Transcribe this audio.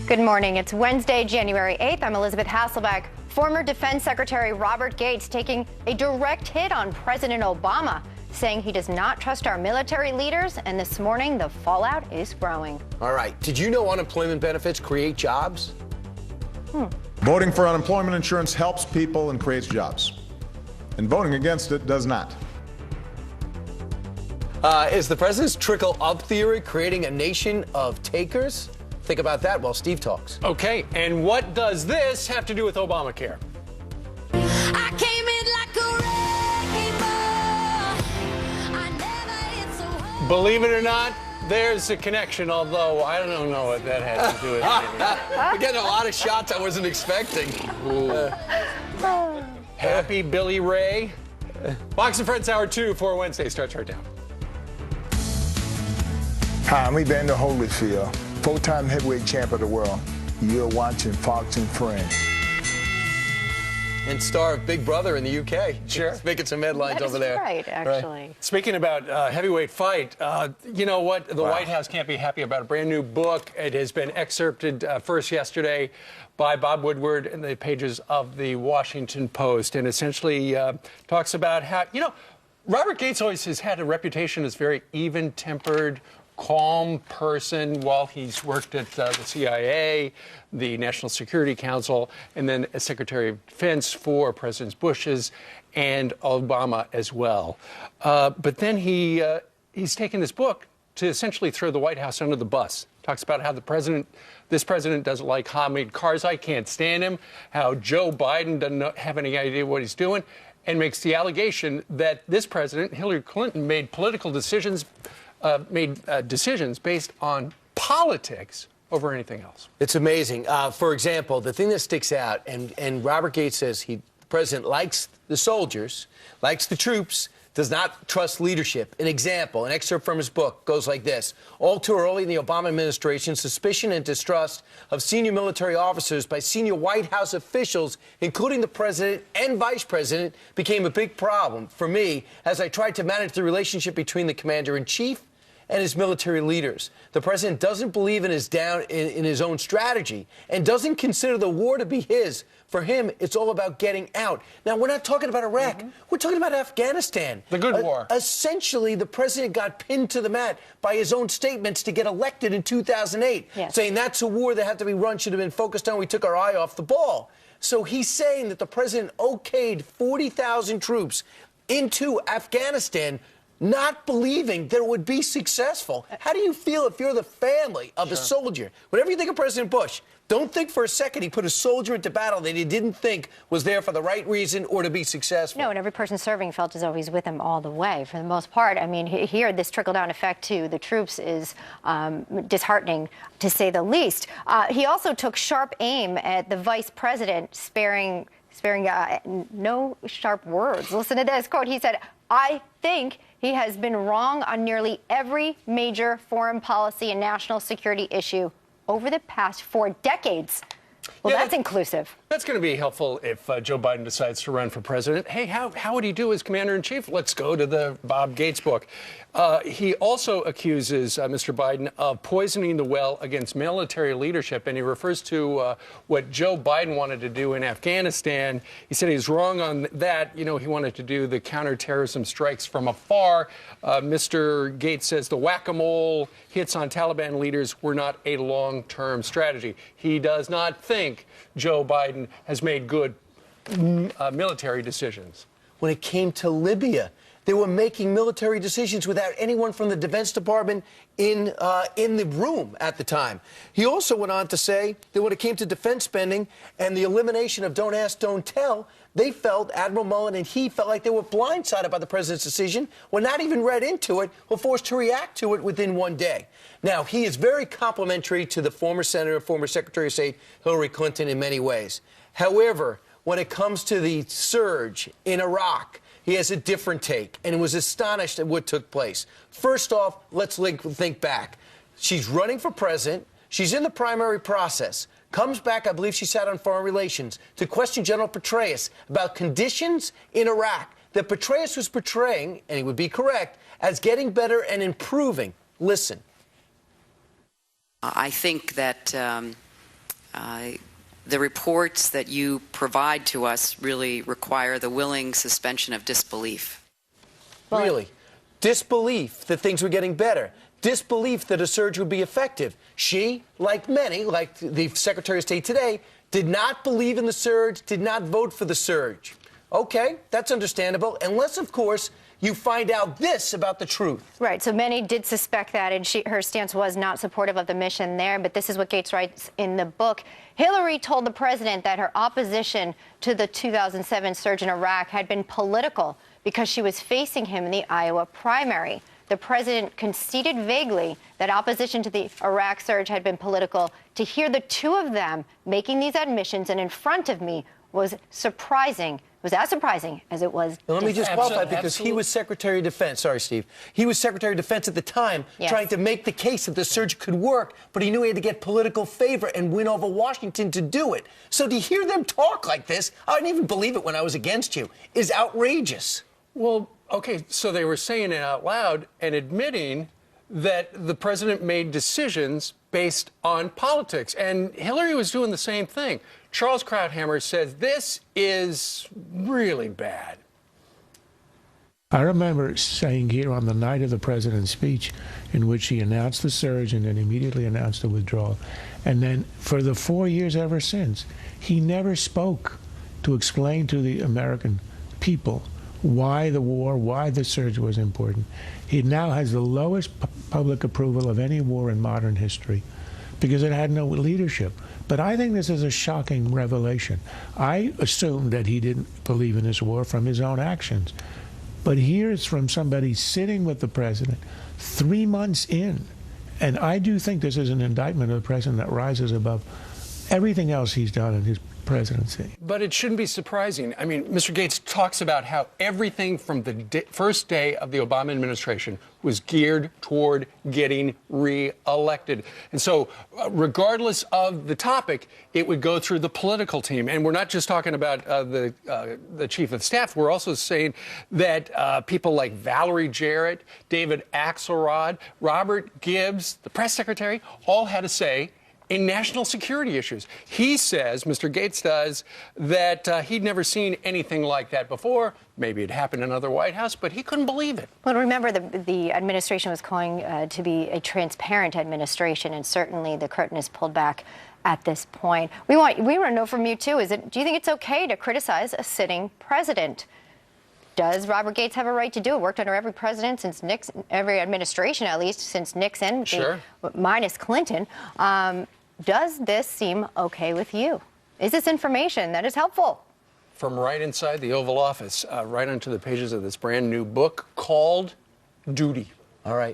Good morning. It's Wednesday, January 8th. I'm Elizabeth Hasselbeck. Former Defense Secretary Robert Gates taking a direct hit on President Obama, saying he does not trust our military leaders, and this morning the fallout is growing. All right. Did you know unemployment benefits create jobs? Voting for unemployment insurance helps people and creates jobs. And voting against it does not. Is the president's trickle-up theory creating a nation of takers? Think about that while Steve talks. Okay, and what does this have to do with Obamacare? I came in like a wrecking ball. I never hit so hard. Believe it or not, there's a connection, although I don't know what that has to do with anything. We're getting a lot of shots I wasn't expecting. Happy Billy Ray. Fox and Friends Hour 2 for Wednesday starts right now. Hi, I'm Evander Holyfield, four-time heavyweight champ of the world. You're watching Fox and Friends. And star of Big Brother in the UK. Sure. He's making some headlines over there. Right, actually. Right. Speaking about heavyweight fight, you know what? The White House can't be happy about a brand new book. It has been excerpted first yesterday by Bob Woodward in the pages of the Washington Post, and essentially talks about how, Robert Gates always has had a reputation as very even-tempered, calm person while he's worked at the CIA, the National Security Council, and then as Secretary of Defense for Presidents Bush's and Obama as well. But then he's taken this book to essentially throw the White House under the bus. Talks about how this president doesn't like Hamid Karzai, can't stand him, how Joe Biden doesn't have any idea what he's doing, and makes the allegation that this president, Hillary Clinton, made political decisions based on politics over anything else. It's amazing. For example, the thing that sticks out, and Robert Gates says the president likes the soldiers, likes the troops, does not trust leadership. An example, an excerpt from his book goes like this. All too early in the Obama administration, suspicion and distrust of senior military officers by senior White House officials, including the president and vice president, became a big problem for me as I tried to manage the relationship between the commander-in-chief and his military leaders. The president doesn't believe in his own strategy and doesn't consider the war to be his. For him, it's all about getting out. Now, we're not talking about Iraq. We're talking about Afghanistan. The good war. Essentially, the president got pinned to the mat by his own statements to get elected in 2008, saying that's a war that had to be run, should have been focused on. We took our eye off the ball. So he's saying that the president okayed 40,000 troops into Afghanistan, not believing that it would be successful. How do you feel if you're the family of a soldier? Whatever you think of President Bush, don't think for a second he put a soldier into battle that he didn't think was there for the right reason or to be successful. No, and every person serving felt as though he's with him all the way, for the most part. I mean, here, this trickle-down effect to the troops is disheartening, to say the least. He also took sharp aim at the vice president, sparing no sharp words. Listen to this quote. He said, "I think he has been wrong on nearly every major foreign policy and national security issue over the past 4 decades." Well, that's inclusive. That's going to be helpful if Joe Biden decides to run for president. Hey, how would he do as commander-in-chief? Let's go to the Bob Gates book. He also accuses Mr. Biden of poisoning the well against military leadership, and he refers to what Joe Biden wanted to do in Afghanistan. He said he's wrong on that. He wanted to do the counterterrorism strikes from afar. Mr. Gates says the whack-a-mole hits on Taliban leaders were not a long-term strategy. He does not think Joe Biden has made good military decisions. When it came to Libya, they were making military decisions without anyone from the Defense Department in the room at the time. He also went on to say that when it came to defense spending and the elimination of Don't Ask, Don't Tell, they felt, Admiral Mullen and he felt like they were blindsided by the president's decision, were not even read into it, were forced to react to it within one day. Now, he is very complimentary to the former Senator, former Secretary of State Hillary Clinton in many ways. However, when it comes to the surge in Iraq, he has a different take and was astonished at what took place. First off, let's think back. She's running for president. She's in the primary process. Comes back, I believe she sat on Foreign Relations, to question General Petraeus about conditions in Iraq that Petraeus was portraying, and he would be correct, as getting better and improving. Listen. I think that The reports that you provide to us really require the willing suspension of disbelief. Well, Really? Disbelief that things were getting better. Disbelief that a surge would be effective. She, like many, like the Secretary of State today, did not believe in the surge, did not vote for the surge. Okay, that's understandable, unless, of course, you find out this about the truth. Right, so many did suspect that, and her stance was not supportive of the mission there, but this is what Gates writes in the book. Hillary told the president that her opposition to the 2007 surge in Iraq had been political because she was facing him in the Iowa primary. The president conceded vaguely that opposition to the Iraq surge had been political. To hear the two of them making these admissions and in front of me was surprising. It was as surprising as it was. Now, let me just qualify, because Absolutely. he was Secretary of Defense. Sorry, Steve. He was Secretary of Defense at the time, Yes. trying to make the case that the surge could work, but he knew he had to get political favor and win over Washington to do it. So to hear them talk like this, I didn't even believe it when I was against you, is outrageous. Well, okay, so they were saying it out loud and admitting that the president made decisions based on politics. And Hillary was doing the same thing. Charles Krauthammer says this is really bad. I remember saying here on the night of the president's speech, in which he announced the surge and then immediately announced the withdrawal, and then for the 4 years ever since, he never spoke to explain to the American people why the war, why the surge was important. He now has the lowest public approval of any war in modern history because it had no leadership. But I think this is a shocking revelation. I assumed that he didn't believe in this war from his own actions. But here it's from somebody sitting with the president 3 months in. And I do think this is an indictment of the president that rises above everything else he's done in his presidency. But it shouldn't be surprising. I mean, Mr. Gates talks about how everything from the first day of the Obama administration was geared toward getting re-elected. And so, regardless of the topic, it would go through the political team. And we're not just talking about the chief of staff. We're also saying that people like Valerie Jarrett, David Axelrod, Robert Gibbs, the press secretary, all had a say in national security issues. He says, Mr. Gates does, that he'd never seen anything like that before. Maybe it happened in another White House, but he couldn't believe it. Well, remember, the administration was calling to be a transparent administration, and certainly the curtain is pulled back at this point. We want to know from you, too, do you think it's okay to criticize a sitting president? Does Robert Gates have a right to do it? Worked under every president since Nixon, every administration at least since Nixon, Sure. Minus Clinton. Does this seem okay with you? Is this information that is helpful? From right inside the Oval Office, right onto the pages of this brand new book called Duty. All right.